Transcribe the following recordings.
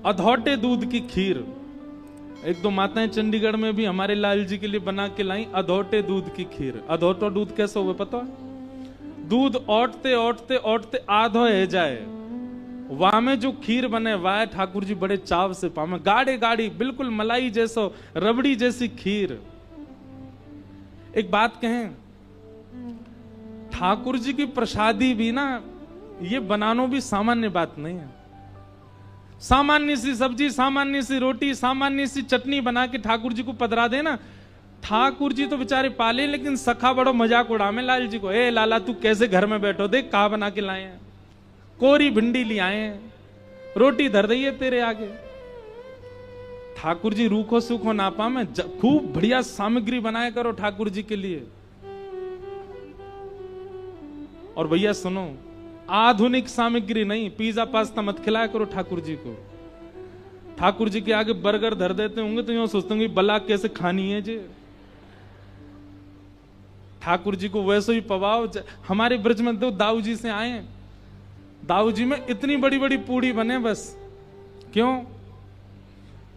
अधौटे दूध की खीर। एक दो माताएं चंडीगढ़ में भी हमारे लाल जी के लिए बना के लाई अधौटे दूध की खीर। अधौटा दूध कैसे हुए पता है? दूध औटते औटते औटते आधो है जाए, वहां में जो खीर बने वाह ठाकुर जी बड़े चाव से पावे। गाढ़े गाढ़ी बिल्कुल मलाई जैसो रबड़ी जैसी खीर। एक बात कहें, ठाकुर जी की प्रसादी भी ना ये बनाना भी सामान्य बात नहीं है। सामान्य सी सब्जी, सामान्य सी रोटी, सामान्य सी चटनी बना के ठाकुर जी को पधरा देना, ठाकुर जी तो बेचारे पाले, लेकिन सखा बड़ो मजाक उड़ावे लाल जी को। ए लाला तू कैसे घर में बैठो, देख कहा बना के लाए हैं, कोरी भिंडी ले आए हैं, रोटी धर रही है तेरे आगे। ठाकुर जी रूखो सूखो ना पावे, खूब बढ़िया सामग्री बनाया करो ठाकुर जी के लिए। और भैया सुनो, आधुनिक सामग्री नहीं, पिज्जा पास्ता मत खिलाया करो ठाकुर जी को। ठाकुर जी के आगे बर्गर धर देते होंगे तो यूं सोचते होंगे बला कैसे खानी है जे। ठाकुर जी को वैसे ही पवाओ। हमारे ब्रज में तो दाऊ जी से आए, दाऊ जी में इतनी बड़ी बड़ी पूड़ी बने बस। क्यों?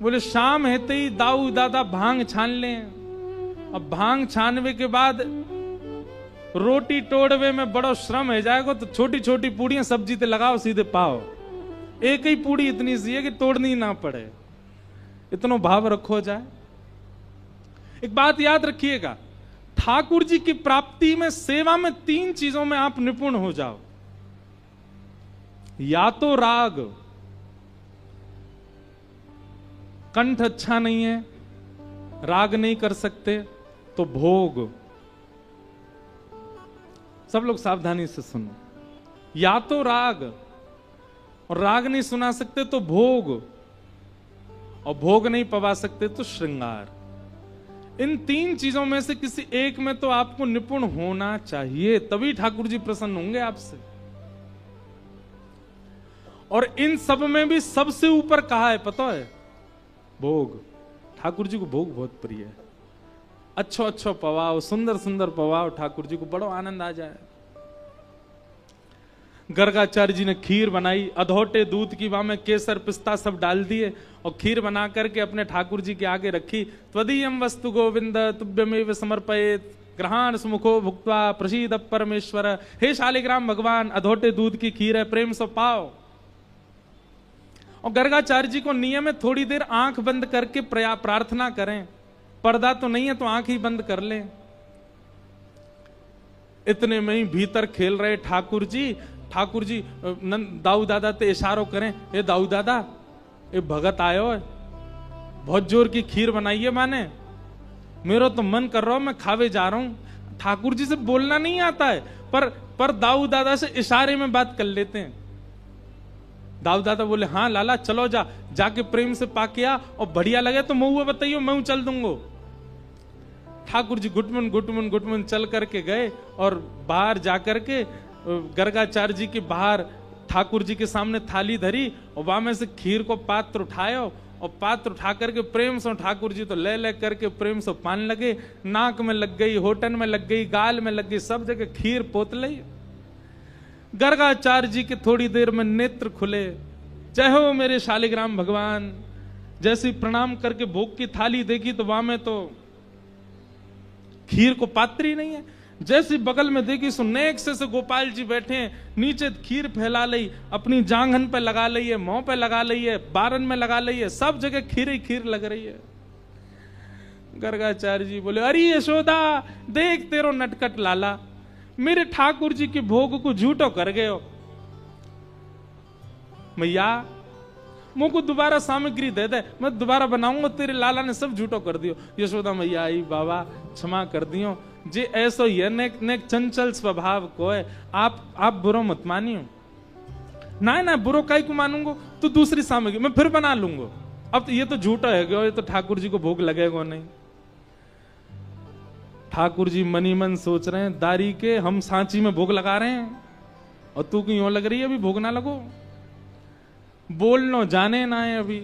बोले शाम हेते ही दाऊ दादा भांग छान लें। अब भांग छानवे के बाद रोटी तोड़वे में बड़ो श्रम है जाएगा, तो छोटी छोटी पूड़ियां सब्जी ते लगाओ सीधे पाओ। एक ही पूड़ी इतनी सी है कि तोड़नी ना पड़े, इतना भाव रखो जाए। एक बात याद रखिएगा, ठाकुर जी की प्राप्ति में, सेवा में 3 चीजों में आप निपुण हो जाओ। या तो राग, कंठ अच्छा नहीं है, राग नहीं कर सकते, तो भोग। सब लोग सावधानी से सुनो। या तो राग, और राग नहीं सुना सकते तो भोग, और भोग नहीं पवा सकते तो श्रृंगार। इन 3 चीजों में से किसी एक में तो आपको निपुण होना चाहिए, तभी ठाकुर जी प्रसन्न होंगे आपसे। और इन सब में भी सबसे ऊपर कहा है पता है? भोग। ठाकुर जी को भोग बहुत प्रिय है। अच्छो अच्छो पवाओ, सुंदर सुंदर पवाओ, ठाकुर जी को बड़ो आनंद आ जाए। गर्गाचार्य जी ने खीर बनाई, अधौटे दूध की, वहां में केसर पिस्ता सब डाल दिए और खीर बना करके अपने ठाकुर जी के आगे रखी। त्वदीयम वस्तु गोविंद तुभ्यमेव समर्पयेत् ग्रहाण सुमुखो भुक्त्वा प्रसीद परमेश्वर। हे शालिग्राम भगवान, अधौटे दूध की खीर है, प्रेम से पाओ। और गर्गाचार्य जी को नियम है थोड़ी देर आंख बंद करके प्रार्थना करें। पर्दा तो नहीं है तो आंख ही बंद कर लें। इतने में ही भीतर खेल रहे ठाकुर जी दाऊ दादा ते इशारो करें, ए दाऊ दादा, ए भगत आयो है, बहुत जोर की खीर बनाई है माने, मेरा तो मन कर रहा हूं, मैं खावे जा रहा हूं। ठाकुर जी से बोलना नहीं आता है, पर दाऊ दादा से इशारे में बात कर लेते हैं। दाऊ दादा बोले हाँ लाला चलो जाके प्रेम से पाके आ, और बढ़िया लगे तो महुआ बताइयो, मैं चल दूंगो। ठाकुर जी गुटमुन चल करके गए और बाहर जाकर के गर्गाचार्य जी के बाहर ठाकुर जी के सामने थाली धरी और वहां में से खीर को पात्र उठायो, और पात्र उठा करके प्रेम से ठाकुर जी तो ले करके प्रेम से पान लगे, नाक में लग गई, होठन में लग गई, गाल में लग गई, सब जगह खीर पोत ली। गर्गाचार्य जी के थोड़ी देर में नेत्र खुले, जय हो मेरे शालिग्राम भगवान। जैसे प्रणाम करके भोग की थाली देखी तो वहां में तो खीर को पात्र ही नहीं है। जैसे बगल में देखी सो नेक से गोपाल जी बैठे हैं, नीचे खीर फैला ली, अपनी जांघन पे लगा ली है, मुंह पे लगा ली है, बारन में लगा ली है, सब जगह खीर ही खीर लग रही है। गर्गाचार्य जी बोले अरे यशोदा देख तेरो नटकट लाला, मेरे ठाकुर जी के भोग को झूठो कर गए हो। मैया मुझको दोबारा सामग्री दे दे, मैं दोबारा बनाऊंगा, तेरे लाला ने सब झूठो कर दियो। यशोदा मैया आई बाबा क्षमा कर दियो, जे ऐसो ये नेक चंचल स्वभाव को है, आप बुरो मत मानियो। ना बुरो काई को मानूंगो, तो दूसरी सामग्री मैं फिर बना लूंगा। अब तो ये तो झूठा है, ये तो ठाकुर जी को भोग लगेगा नहीं। ठाकुर जी मनी मन सोच रहे हैं दारी के हम सांची में भोग लगा रहे हैं और तू क्यों लग रही है, अभी भोग ना लगो, बोलनो जाने ना है अभी।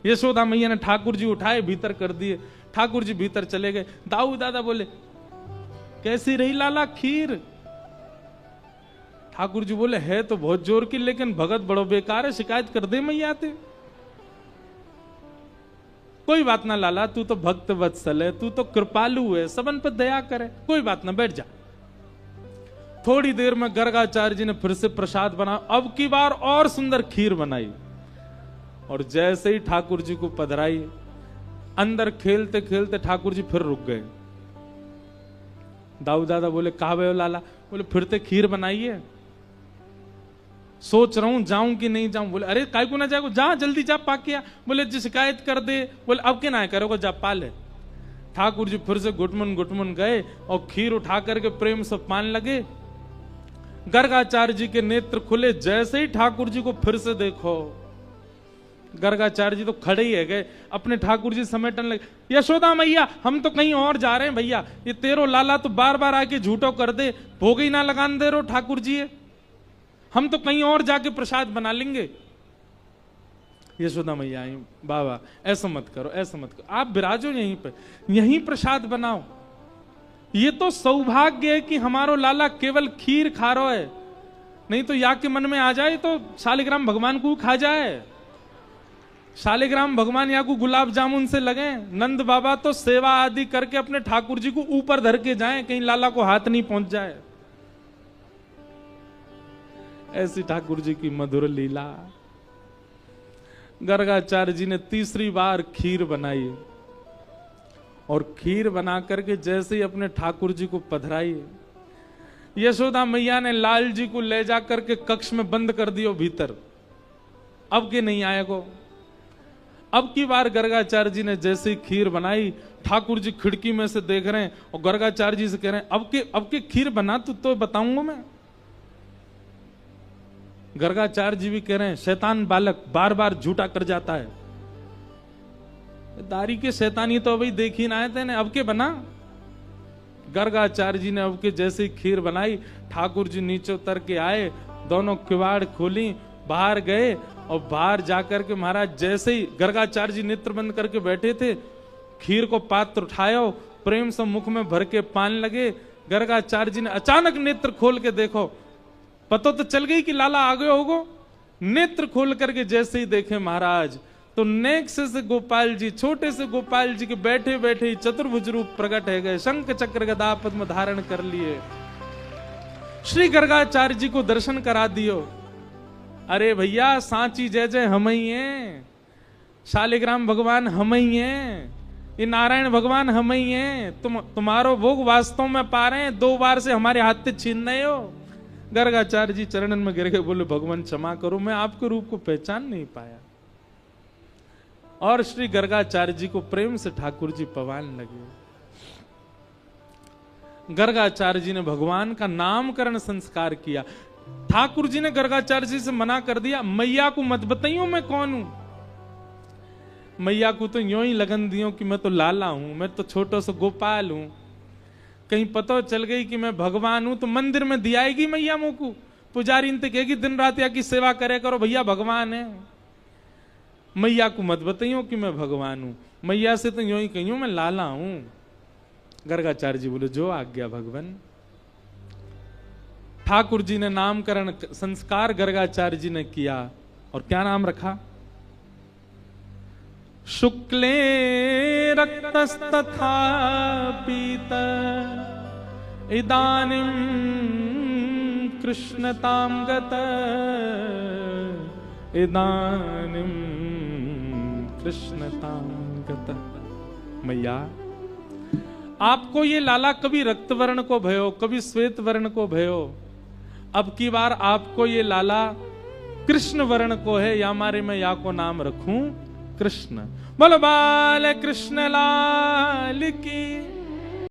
यशोदा मैया ने ठाकुर जी उठाए भीतर कर दिए, ठाकुर जी भीतर चले गए। दाऊ दादा बोले कैसी रही लाला खीर? ठाकुर जी बोले है तो बहुत जोर की, लेकिन भगत बड़ो बेकार है, शिकायत कर दे मैया ते। कोई बात ना लाला, तू तो भक्त वत्सल है, तू तो कृपालु है, सबन पर दया करे, कोई बात ना, बैठ जा। थोड़ी देर में गर्गाचार्य जी ने फिर से प्रसाद बना, अब की बार और सुंदर खीर बनाई, और जैसे ही ठाकुर जी को पधराई, अंदर खेलते खेलते ठाकुर जी फिर रुक गए। दाऊ दादा बोले, कहा भैया लाला? बोले, फिर ते खीर बनाई है, सोच रहा हूं जाऊं कि नहीं जाऊं। बोले, अरे काय को ना जाएगा, जा जल्दी जा पाके आ। बोले, जी शिकायत कर दे। बोले, अब के ना करोगे, जा पा ले। ठाकुर जी फिर से घुटमन गए और खीर उठा करके प्रेम से पान लगे। गर्गाचार्य जी के नेत्र खुले, जैसे ही ठाकुर जी को फिर से देखो, गर्गाचार्य जी तो खड़े ही है गए, अपने ठाकुर जी समेटने लगे। यशोदा मैया, हम तो कहीं और जा रहे हैं भैया, ये तेरो लाला तो बार बार आके झूठो कर दे, भोग ही ना लगान दे रो ठाकुर जी, हम तो कहीं और जाके प्रसाद बना लेंगे। यशोदा मैया आई, बाबा ऐसा मत करो, ऐसा मत करो, आप विराजो यहीं पे, यहीं प्रसाद बनाओ। ये तो सौभाग्य है कि हमारो लाला केवल खीर खा रहा है, नहीं तो या के मन में आ जाए तो शालिग्राम भगवान को खा जाए। शालिग्राम भगवान या को गुलाब जामुन से लगे, नंद बाबा तो सेवा आदि करके अपने ठाकुर जी को ऊपर धर के जाएं, कहीं लाला को हाथ नहीं पहुंच जाए। ऐसी ठाकुर जी की मधुर लीला। गर्गाचार्य जी ने तीसरी बार खीर बनाई, और खीर बना करके जैसे ही अपने ठाकुर जी को पधराई, यशोदा मैया ने लाल जी को ले जा करके कक्ष में बंद कर दियो भीतर, अब के नहीं आएगो। अब की बार गर्गाचार्य जी ने जैसे ही खीर बनाई, ठाकुर जी खिड़की में से देख रहे हैं और गर्गाचार्य जी से कह रहे हैं, अब के खीर बना तो बताऊंगा मैं। गर्गाचार्य जी भी कह रहे हैं, शैतान बालक बार बार झूठा कर जाता है, दारी के शैतानी तो अभी देख ही ना आए थे, अब के बना। गर्गाचार्य जी ने अब के जैसे ही खीर बनाई, ठाकुर जी नीचे उतर के आए, दोनों किवाड़ खोली, बाहर गए, और बाहर जाकर के महाराज जैसे ही गर्गाचार्य जी नेत्र बंद करके बैठे थे, खीर को पात्र उठायो, प्रेम से मुख में भर के पान लगे। गर्गाचार्य जी ने अचानक नेत्र खोल के देखो, पता तो चल गई कि लाला आ गए होगो। नेत्र खोल करके जैसे ही देखे महाराज, तो नेक्स्ट से गोपाल जी, छोटे से गोपाल जी के बैठे बैठे ही चतुर्भुज रूप प्रकट है गए, शंख चक्र गदा पद्म धारण कर लिए। श्री गर्गाचार्य जी को दर्शन करा दियो। अरे भैया, सांची जय जय हम ही हैं, शालिग्राम भगवान हम ही हैं, ये नारायण भगवान हम ही हैं, तुम्हारो भोग वास्तव में पा रहे हैं, 2 बार से हमारे हाथ से छीन रहे हो। गर्गाचार्य जी चरणन में गिर के बोले, भगवान क्षमा करो, मैं आपके रूप को पहचान नहीं पाया। और श्री गर्गाचार्य जी को प्रेम से ठाकुर जी पवान लगे। गर्गाचार्य जी ने भगवान का नामकरण संस्कार किया। ठाकुर जी ने गर्गाचार्य जी से मना कर दिया, मैया को मत बताइयो मैं कौन हूं। मैया को तो यूं ही लगन दियो कि मैं तो लाला हूं, मैं तो छोटा सा गोपाल हूं, कहीं पता चल गई कि मैं भगवान हूं तो मंदिर में दियाएगी मैया मुंह को, पुजारी इनते कहेगी दिन रात या की सेवा करे करो, भैया भगवान है। मैया को मत बताइयो कि मैं भगवान हूं, मैया से तो यूं ही कहियो मैं लाला हूं। गर्गाचार्य जी बोले, जो आज्ञा भगवान। ठाकुर जी ने नामकरण संस्कार गर्गाचार्य जी ने किया, और क्या नाम रखा? शुक्ले रक्तस्तथा पीत इदानीं कृष्णतां गत, इदानीं कृष्णतां गत। मैया, आपको ये लाला कभी रक्त वर्ण को भयो, कभी श्वेत वर्ण को भयो, अब की बार आपको ये लाला कृष्ण वर्ण को है, या हमारे मैं या को नाम रखूं कृष्ण। बोलो बाल कृष्ण लाल की।